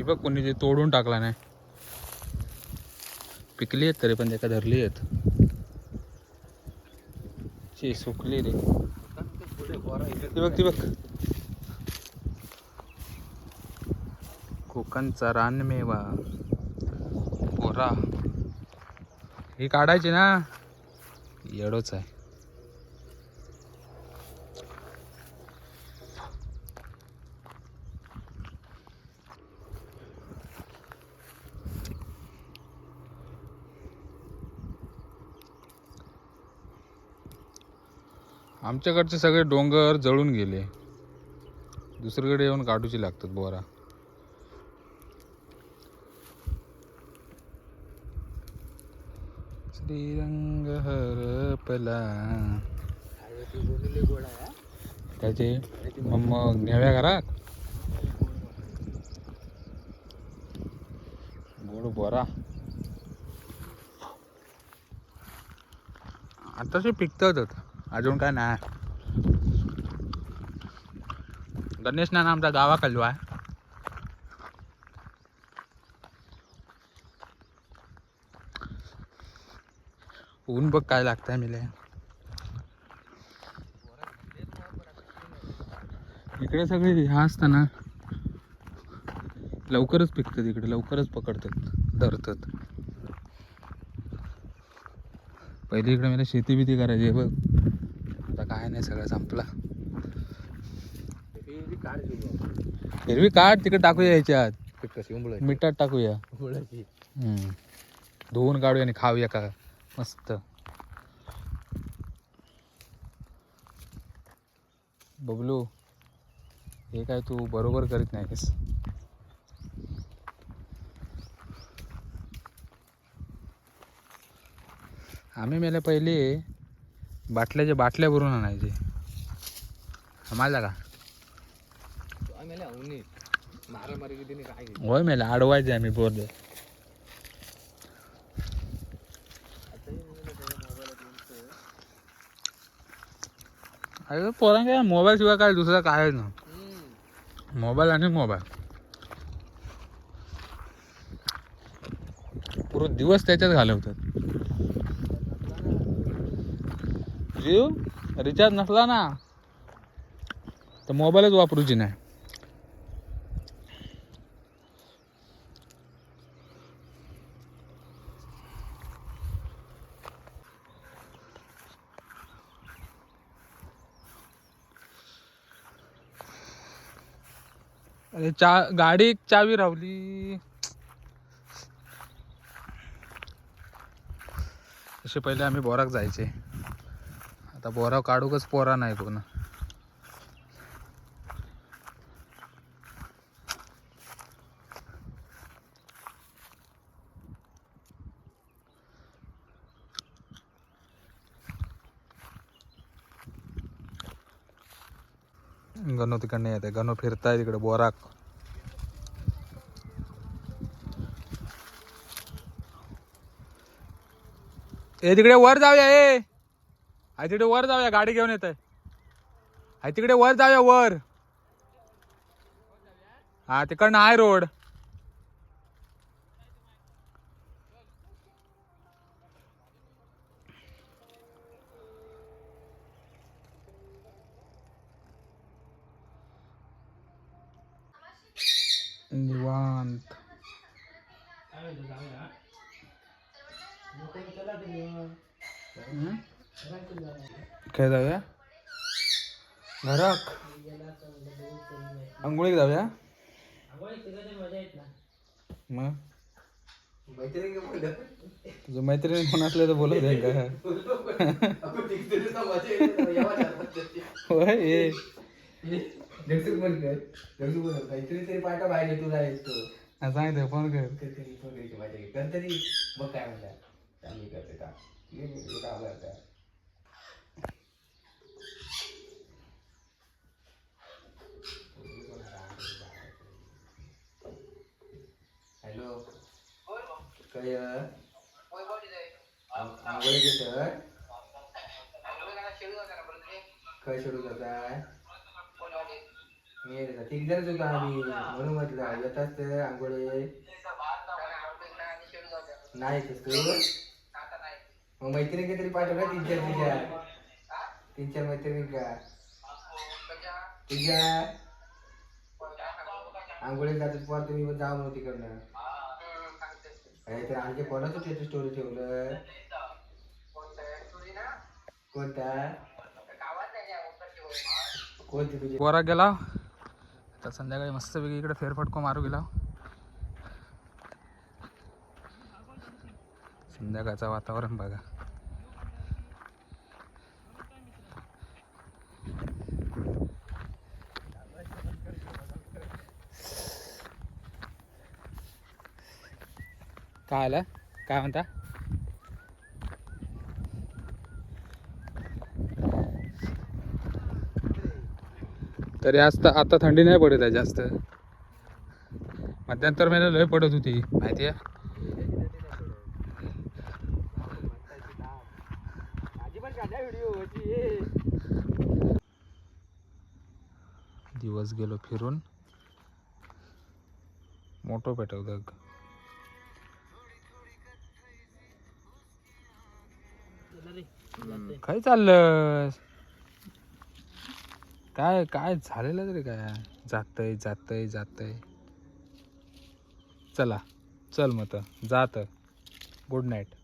ही बघ कोणी ते तोडून टाकला नाही. पिकली आहेत तरी पण त्याका धरली आहेत. ची सुकली रे. ती बघ ती बघ. कोकणचा रानमेवा पोरा. ही काढायची ना. येडोच आहे. आमच्याकडचे सगळे डोंगर जळून गेले. दुसरीकडे येऊन काढूची लागतात बोरा. श्रीरंग हरपला. त्याचे मग न्याव्या घरात गोड बोरा. आताशी पिकतात अजून काय नाही. गणेश ना आमच्या गावाकडलो आहे. ऊन बघ काय लागतंय मिले. इकडे सगळे ह्या असताना लवकरच पिकतात. इकडे लवकरच पकडतात धरतात. पहिली इकडे मला शेती बिती करायची बघ. आता काय नाही सगळं संपला. हिरवी काढ तिकडे टाकूया ह्याच्यात. मिठात टाकूया. धुवून काढूया आणि खाऊया का मस्त. बबलू हे काय तू बरोबर करीत नाहीस. आम्ही मेले पहिले बाटल्या भरून आणायचे. आम्हाला का होय मेला अडवायचे आम्ही बोर. अरे पोरांना काय मोबाईल शिवाय काय दुसरा काय ना. मोबाईल आणि मोबाईल पूर्ण दिवस त्याच्यात घालवतात. जीव रिचार्ज नसला ना तर मोबाईलच वापरूची नाही. अरे गाडी चावी रावली. तसे पहिले आम्ही बोराक जायचे. आता बोरा काढूकच पोरा नाही कोण. गणू तिकडे येते. गणू फिरताय तिकडे बोराक. ए तिकडे वर जाऊया. तिकडे वर जाऊया. गाडी घेऊन येत आहे. तिकडे वर जाऊया वर. हा तिकडनं आहे रोड. निवांत काय जाऊया घराक. आंघोळीक जाऊया. मग तुझं मैत्रिणी कोण असले तर बोलत आहे का. होय सांगितलं फोन कर. हॅलो काय आंघोळी घेत काय शेड्यूल जात आहे. तीन जण होतो आम्ही म्हणून म्हटलं येतात तर आंघोळे नाही तू मग मैत्रिणी काहीतरी पाठव ना तीन चार मैत्रिणी का तुझ्या आंघोळी जातात पोर तुम्ही जाऊ मग तिकडनं अरे तर आणखी कोणाचं त्याची स्टोरी ठेवलं कोणता कोणती तुझी वरा गेला आता संध्याकाळी मस्तपैकी इकडे फेरफटको मारू गेला. संध्याकाळचं वातावरण बघा. काय आलं काय म्हणता. तरी आता थंडी नाही पडत आहे जास्त. मध्यंतर महिन्यात लय पडत होती माहिती आहे. दिवस गेलो फिरून मोठं पेटवतं. काय चाललं काय काय झालेलं तरी काय जातय जातय जातय. चला चल मग जात. Good night.